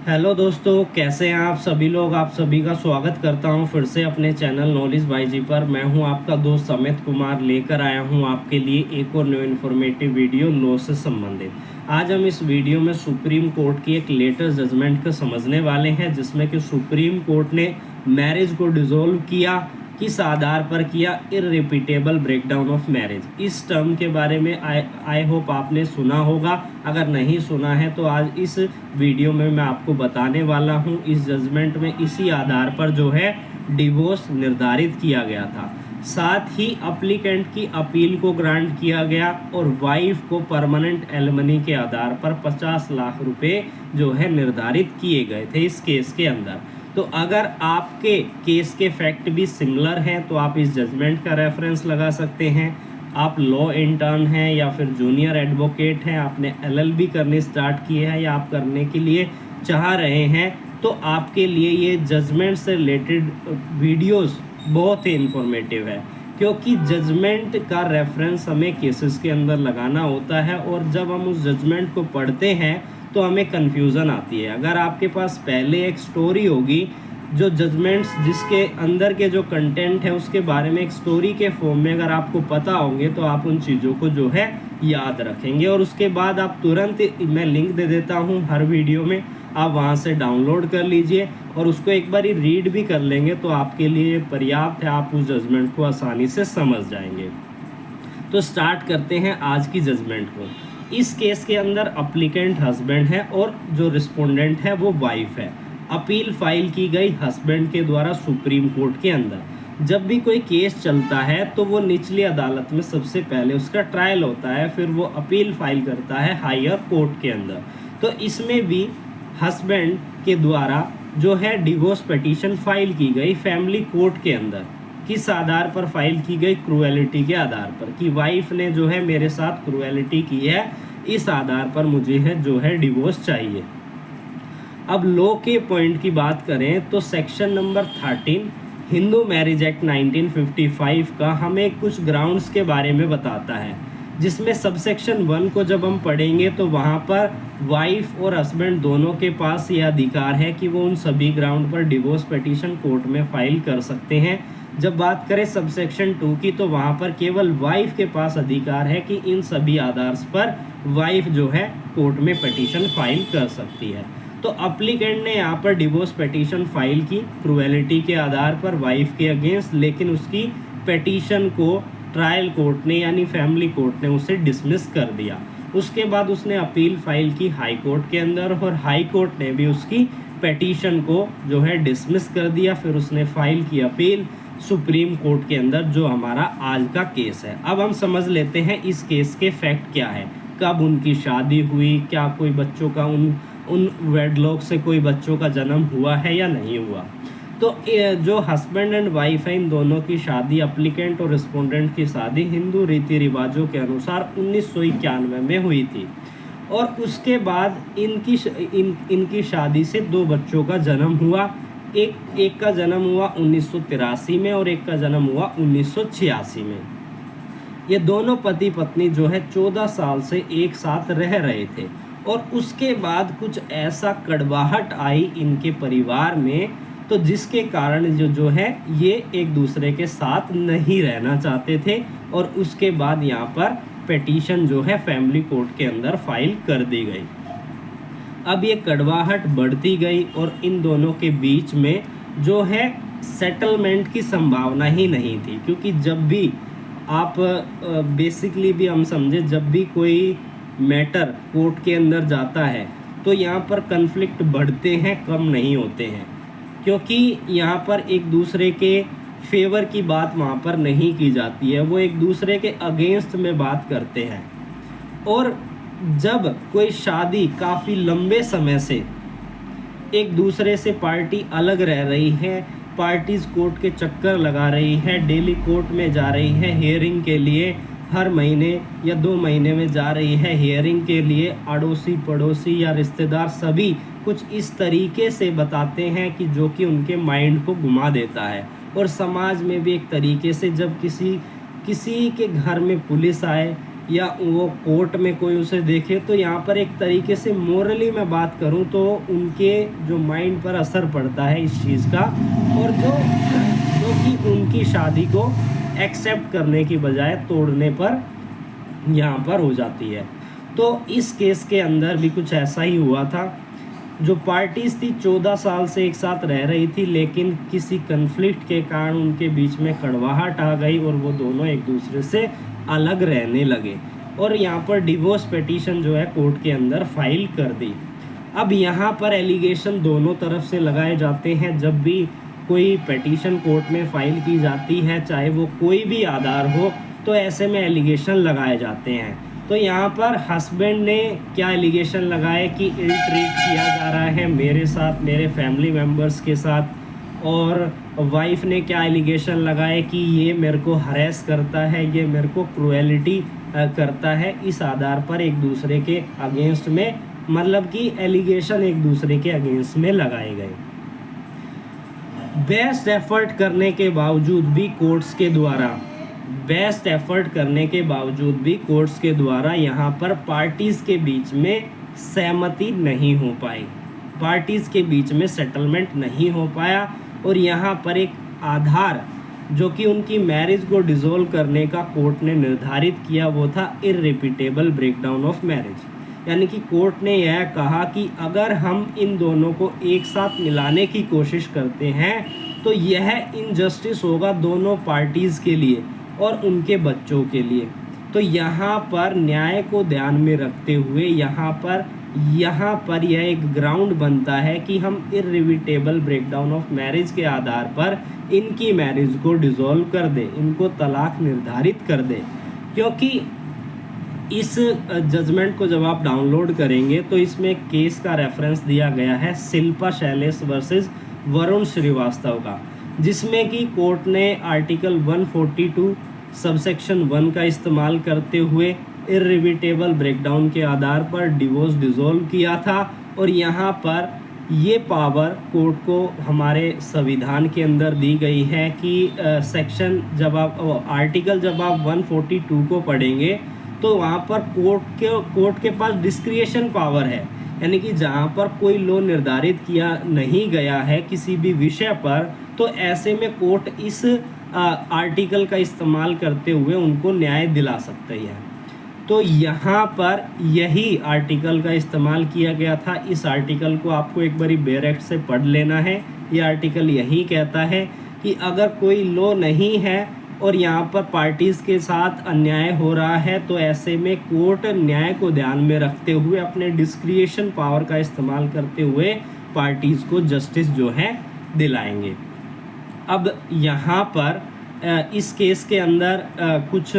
Hello दोस्तों, कैसे हैं आप सभी लोग। आप सभी का स्वागत करता हूं फिर से अपने चैनल नॉलेज बाई जी पर। मैं हूं आपका दोस्त अमित कुमार, लेकर आया हूं आपके लिए एक और न्यू इन्फॉर्मेटिव वीडियो लॉ से संबंधित। आज हम इस वीडियो में सुप्रीम कोर्ट की एक लेटेस्ट जजमेंट को समझने वाले हैं, जिसमें कि सुप्रीम कोर्ट ने मैरिज को डिसॉल्व किया, किस आधार पर किया, इररिपीटेबल ब्रेकडाउन ऑफ मैरिज। इस टर्म के बारे में आई होप आपने सुना होगा। अगर नहीं सुना है तो आज इस वीडियो में मैं आपको बताने वाला हूं। इस जजमेंट में इसी आधार पर जो है डिवोर्स निर्धारित किया गया था। साथ ही अप्लीकेंट की अपील को ग्रांट किया गया और वाइफ को परमानेंट एलिमनी के आधार पर 50 लाख रुपए जो है निर्धारित किए गए थे इस केस के अंदर। तो अगर आपके केस के फैक्ट भी सिमिलर हैं तो आप इस जजमेंट का रेफरेंस लगा सकते हैं। आप लॉ इंटर्न हैं या फिर जूनियर एडवोकेट हैं, आपने एलएलबी करनी स्टार्ट की है या आप करने के लिए चाह रहे हैं, तो आपके लिए ये जजमेंट से रिलेटेड वीडियोस बहुत ही इंफॉर्मेटिव है, क्योंकि जजमेंट का रेफरेंस हमें केसेस के अंदर लगाना होता है और जब हम उस जजमेंट को पढ़ते हैं तो हमें कन्फ्यूज़न आती है। अगर आपके पास पहले एक स्टोरी होगी, जो जजमेंट्स जिसके अंदर के जो कंटेंट है उसके बारे में एक स्टोरी के फॉर्म में अगर आपको पता होंगे तो आप उन चीज़ों को जो है याद रखेंगे और उसके बाद आप तुरंत, मैं लिंक दे देता हूँ हर वीडियो में, आप वहाँ से डाउनलोड कर लीजिए और उसको एक बार रीड भी कर लेंगे तो आपके लिए पर्याप्त है, आप उस जजमेंट को आसानी से समझ जाएंगे। तो स्टार्ट करते हैं आज की जजमेंट को। इस केस के अंदर अप्लीकेंट हस्बैंड है और जो रिस्पोंडेंट है वो वाइफ है। अपील फाइल की गई हस्बैंड के द्वारा सुप्रीम कोर्ट के अंदर। जब भी कोई केस चलता है तो वो निचली अदालत में सबसे पहले उसका ट्रायल होता है, फिर वो अपील फाइल करता है हायर कोर्ट के अंदर। तो इसमें भी हस्बैंड के द्वारा जो है डिवोर्स पिटीशन फाइल की गई फैमिली कोर्ट के अंदर। किस आधार पर फाइल की गई? क्रूएलिटी के आधार पर, कि वाइफ ने जो है मेरे साथ क्रूएलिटी की है, इस आधार पर मुझे है जो है डिवोर्स चाहिए। अब लॉ के पॉइंट की बात करें तो section number 13 Hindu marriage act 1955 का हमें कुछ ग्राउंड्स के बारे में बताता है, जिसमें सबसेक्शन 1 को जब हम पढ़ेंगे तो वहाँ पर वाइफ और हस्बैंड दोनों के पास यह अधिकार है कि वो उन सभी ग्राउंड पर डिवोर्स पिटीशन कोर्ट में फाइल कर सकते हैं। जब बात करें सबसेक्शन 2 की तो वहाँ पर केवल वाइफ के पास अधिकार है कि इन सभी आधार पर वाइफ जो है कोर्ट में पिटीशन फाइल कर सकती है। तो अप्लीकेंट ने यहाँ पर डिवोर्स पिटीशन फाइल की क्रूएलिटी के आधार पर वाइफ के अगेंस्ट, लेकिन उसकी पिटीशन को ट्रायल कोर्ट ने यानी फैमिली कोर्ट ने उसे डिसमिस कर दिया। उसके बाद उसने अपील फाइल की हाई कोर्ट के अंदर और हाई कोर्ट ने भी उसकी पिटीशन को जो है डिसमिस कर दिया। फिर उसने फाइल की अपील सुप्रीम कोर्ट के अंदर, जो हमारा आज का केस है। अब हम समझ लेते हैं इस केस के फैक्ट क्या है, कब उनकी शादी हुई, क्या कोई बच्चों का उन वेडलॉक से कोई बच्चों का जन्म हुआ है या नहीं हुआ। तो जो हस्बैंड एंड वाइफ है, इन दोनों की शादी, अप्लीकेंट और रिस्पोंडेंट की शादी हिंदू रीति रिवाजों के अनुसार 1991 में हुई थी और उसके बाद इनकी शादी से 2 बच्चों का जन्म हुआ। एक का जन्म हुआ 1983 में और एक का जन्म हुआ 1986 में। ये दोनों पति पत्नी जो है 14 साल से एक साथ रह रहे थे और उसके बाद कुछ ऐसा कड़वाहट आई इनके परिवार में, तो जिसके कारण जो है ये एक दूसरे के साथ नहीं रहना चाहते थे और उसके बाद यहाँ पर पिटीशन जो है फैमिली कोर्ट के अंदर फाइल कर दी गई। अब ये कड़वाहट बढ़ती गई और इन दोनों के बीच में जो है सेटलमेंट की संभावना ही नहीं थी, क्योंकि जब भी आप बेसिकली भी हम समझे, जब भी कोई मैटर कोर्ट के अंदर जाता है तो यहाँ पर कन्फ्लिक्ट बढ़ते हैं, कम नहीं होते हैं, क्योंकि यहाँ पर एक दूसरे के फेवर की बात वहाँ पर नहीं की जाती है, वो एक दूसरे के अगेंस्ट में बात करते हैं। और जब कोई शादी काफ़ी लंबे समय से एक दूसरे से पार्टी अलग रह रही है, पार्टीज कोर्ट के चक्कर लगा रही है, डेली कोर्ट में जा रही है हियरिंग के लिए, हर महीने या 2 महीने में जा रही है हियरिंग के लिए, अड़ोसी पड़ोसी या रिश्तेदार सभी कुछ इस तरीके से बताते हैं कि जो कि उनके माइंड को घुमा देता है। और समाज में भी एक तरीके से जब किसी के घर में पुलिस आए या वो कोर्ट में कोई उसे देखे, तो यहाँ पर एक तरीके से मोरली मैं बात करूँ तो उनके जो माइंड पर असर पड़ता है इस चीज़ का, और जो कि उनकी शादी को एक्सेप्ट करने की बजाय तोड़ने पर यहाँ पर हो जाती है। तो इस केस के अंदर भी कुछ ऐसा ही हुआ था। जो पार्टीज थी 14 साल से एक साथ रह रही थी, लेकिन किसी कन्फ्लिक्ट के कारण उनके बीच में कड़वाहट आ गई और वो दोनों एक दूसरे से अलग रहने लगे, और यहाँ पर डिवोर्स पिटीशन जो है कोर्ट के अंदर फाइल कर दी। अब यहाँ पर एलिगेशन दोनों तरफ से लगाए जाते हैं। जब भी कोई पिटीशन कोर्ट में फाइल की जाती है, चाहे वो कोई भी आधार हो, तो ऐसे में एलिगेशन लगाए जाते हैं। तो यहाँ पर हस्बैंड ने क्या एलिगेशन लगाए कि इल ट्रीट किया जा रहा है मेरे साथ, मेरे फैमिली मेम्बर्स के साथ, और वाइफ ने क्या एलिगेशन लगाए कि ये मेरे को हरेस करता है, ये मेरे को क्रूएलिटी करता है। इस आधार पर एक दूसरे के अगेंस्ट में, मतलब कि एलिगेशन एक दूसरे के अगेंस्ट में लगाए गए। बेस्ट एफर्ट करने के बावजूद भी कोर्ट्स के द्वारा यहाँ पर पार्टीज़ के बीच में सहमति नहीं हो पाई, पार्टीज़ के बीच में सेटलमेंट नहीं हो पाया, और यहाँ पर एक आधार जो कि उनकी मैरिज को डिसॉल्व करने का कोर्ट ने निर्धारित किया, वो था इररिपीटेबल ब्रेकडाउन ऑफ मैरिज। यानी कि कोर्ट ने यह कहा कि अगर हम इन दोनों को एक साथ मिलाने की कोशिश करते हैं तो यह इनजस्टिस होगा दोनों पार्टीज़ के लिए और उनके बच्चों के लिए। तो यहाँ पर न्याय को ध्यान में रखते हुए यहाँ पर यह एक ग्राउंड बनता है कि हम इररिपीटेबल ब्रेकडाउन ऑफ मैरिज के आधार पर इनकी मैरिज को डिसॉल्व कर दे, इनको तलाक निर्धारित कर दे। क्योंकि इस जजमेंट को जब आप डाउनलोड करेंगे तो इसमें केस का रेफरेंस दिया गया है शिल्पा शैलेश वर्सेस वरुण श्रीवास्तव का, जिसमें कि कोर्ट ने आर्टिकल 142 सबसेक्शन 1 का इस्तेमाल करते हुए इररिपीटेबल ब्रेकडाउन के आधार पर डिवोर्स डिसॉल्व किया था। और यहाँ पर ये पावर कोर्ट को हमारे संविधान के अंदर दी गई है कि सेक्शन जब आप 142 को पढ़ेंगे तो वहाँ पर कोर्ट के पास डिस्क्रिएशन पावर है। यानी कि जहाँ पर कोई लॉ निर्धारित किया नहीं गया है किसी भी विषय पर, तो ऐसे में कोर्ट इस आर्टिकल का इस्तेमाल करते हुए उनको न्याय दिला सकती है। तो यहाँ पर यही आर्टिकल का इस्तेमाल किया गया था। इस आर्टिकल को आपको एक बारी बैरेक्ट से पढ़ लेना है। ये आर्टिकल यही कहता है कि अगर कोई लॉ नहीं है और यहाँ पर पार्टीज़ के साथ अन्याय हो रहा है, तो ऐसे में कोर्ट न्याय को ध्यान में रखते हुए अपने डिस्क्रिएशन पावर का इस्तेमाल करते हुए पार्टीज़ को जस्टिस जो है दिलाएंगे। अब यहाँ पर इस केस के अंदर कुछ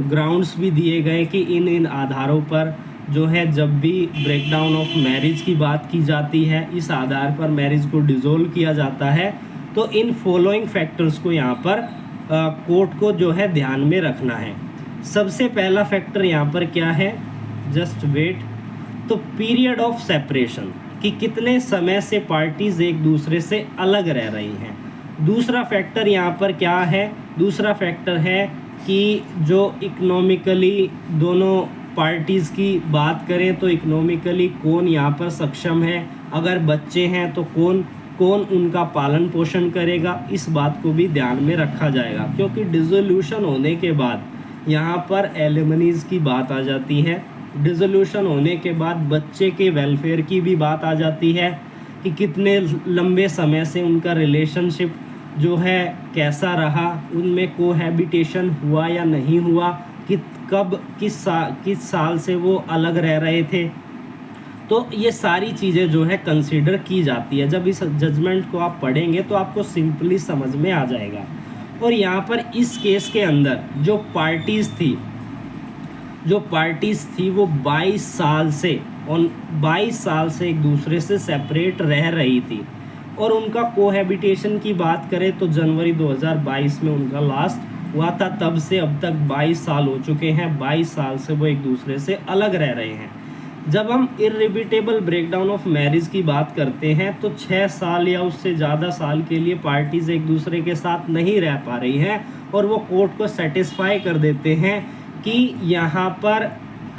ग्राउंड्स भी दिए गए कि इन आधारों पर जो है जब भी ब्रेकडाउन ऑफ मैरिज की बात की जाती है, इस आधार पर मैरिज को डिसॉल्व किया जाता है, तो इन फॉलोइंग फैक्टर्स को यहाँ पर कोर्ट को जो है ध्यान में रखना है। सबसे पहला फैक्टर यहाँ पर क्या है, जस्ट वेट, तो पीरियड ऑफ सेपरेशन, कि कितने समय से पार्टीज़ एक दूसरे से अलग रह रही हैं। दूसरा फैक्टर यहाँ पर क्या है, दूसरा फैक्टर है कि जो इकोनॉमिकली दोनों पार्टीज़ की बात करें तो इकोनॉमिकली कौन यहाँ पर सक्षम है, अगर बच्चे हैं तो कौन उनका पालन पोषण करेगा, इस बात को भी ध्यान में रखा जाएगा। क्योंकि डिसोल्यूशन होने के बाद यहाँ पर एलिमनीज़ की बात आ जाती है, डिसोल्यूशन होने के बाद बच्चे के वेलफेयर की भी बात आ जाती है कि कितने लंबे समय से उनका रिलेशनशिप जो है कैसा रहा, उनमें कोहैबिटेशन हुआ या नहीं हुआ, कि कब किस साल से वो अलग रह रहे थे। तो ये सारी चीज़ें जो है कंसीडर की जाती है। जब इस जजमेंट को आप पढ़ेंगे तो आपको सिंपली समझ में आ जाएगा। और यहाँ पर इस केस के अंदर जो पार्टीज़ थी वो 22 साल से एक दूसरे से सेपरेट रह रही थी। और उनका कोहैबिटेशन की बात करें तो जनवरी 2022 में उनका लास्ट हुआ था, तब से अब तक 22 साल हो चुके हैं। 22 साल से वो एक दूसरे से अलग रह रहे हैं। जब हम इररिपीटेबल ब्रेकडाउन ऑफ मैरिज की बात करते हैं तो 6 साल या उससे ज़्यादा साल के लिए पार्टीज़ एक दूसरे के साथ नहीं रह पा रही हैं और वो कोर्ट को सेटिस्फाई कर देते हैं कि यहाँ पर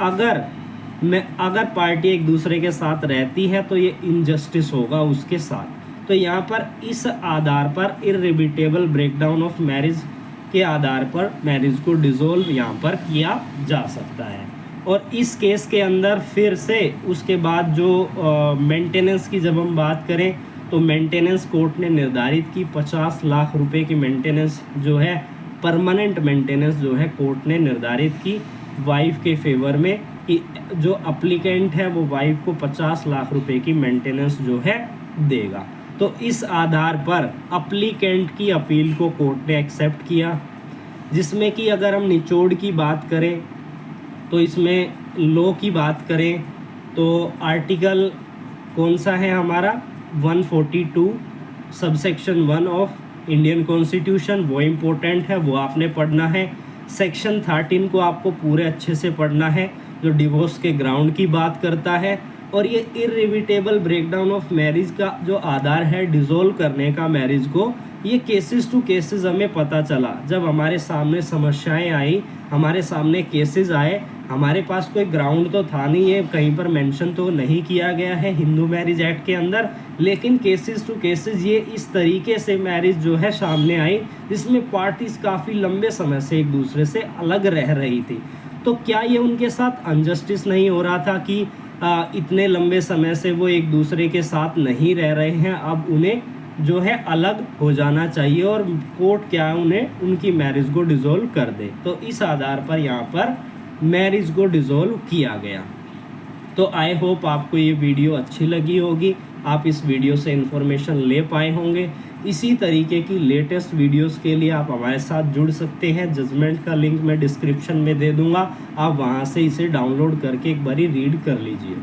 अगर पार्टी एक दूसरे के साथ रहती है तो ये इनजस्टिस होगा उसके साथ। तो यहाँ पर इस आधार पर इररिबिटेबल ब्रेकडाउन ऑफ मैरिज के आधार पर मैरिज को डिसॉल्व यहाँ पर किया जा सकता है। और इस केस के अंदर फिर से उसके बाद जो मेंटेनेंस की जब हम बात करें तो मेंटेनेंस कोर्ट ने निर्धारित की 50 लाख रुपए की मेंटेनेंस जो है, परमानेंट मेंटेनेंस जो है कोर्ट ने निर्धारित की वाइफ के फेवर में कि जो अप्लीकेंट है वो वाइफ को 50 लाख रुपए की मेंटेनेंस जो है देगा। तो इस आधार पर अप्लीकेंट की अपील को कोर्ट ने एक्सेप्ट किया, जिसमें कि अगर हम निचोड़ की बात करें तो इसमें लॉ की बात करें तो आर्टिकल कौन सा है हमारा 142 सबसेक्शन 1 ऑफ इंडियन कॉन्स्टिट्यूशन, वो इम्पोर्टेंट है, वो आपने पढ़ना है। सेक्शन 13 को आपको पूरे अच्छे से पढ़ना है, जो डिवोर्स के ग्राउंड की बात करता है। और ये इररिबिटेबल ब्रेकडाउन ऑफ मैरिज का जो आधार है डिसॉल्व करने का मैरिज को, ये केसेस टू केसेस हमें पता चला जब हमारे सामने समस्याएं आई, हमारे सामने केसेस आए। हमारे पास कोई ग्राउंड तो था नहीं, है कहीं पर मेंशन तो नहीं किया गया है हिंदू मैरिज एक्ट के अंदर, लेकिन केसेस टू केसेस ये इस तरीके से मैरिज जो है सामने आई जिसमें पार्टीज काफ़ी लंबे समय से एक दूसरे से अलग रह रही थी। तो क्या ये उनके साथ अनजस्टिस नहीं हो रहा था कि इतने लंबे समय से वो एक दूसरे के साथ नहीं रह रहे हैं, अब उन्हें जो है अलग हो जाना चाहिए और कोर्ट क्या है उन्हें उनकी मैरिज को डिसॉल्व कर दे। तो इस आधार पर यहाँ पर मैरिज को डिसॉल्व किया गया। तो आई होप आपको ये वीडियो अच्छी लगी होगी, आप इस वीडियो से इन्फॉर्मेशन ले पाए होंगे। इसी तरीके की लेटेस्ट वीडियोस के लिए आप हमारे साथ जुड़ सकते हैं। जजमेंट का लिंक मैं डिस्क्रिप्शन में दे दूंगा, आप वहां से इसे डाउनलोड करके एक बारी रीड कर लीजिए।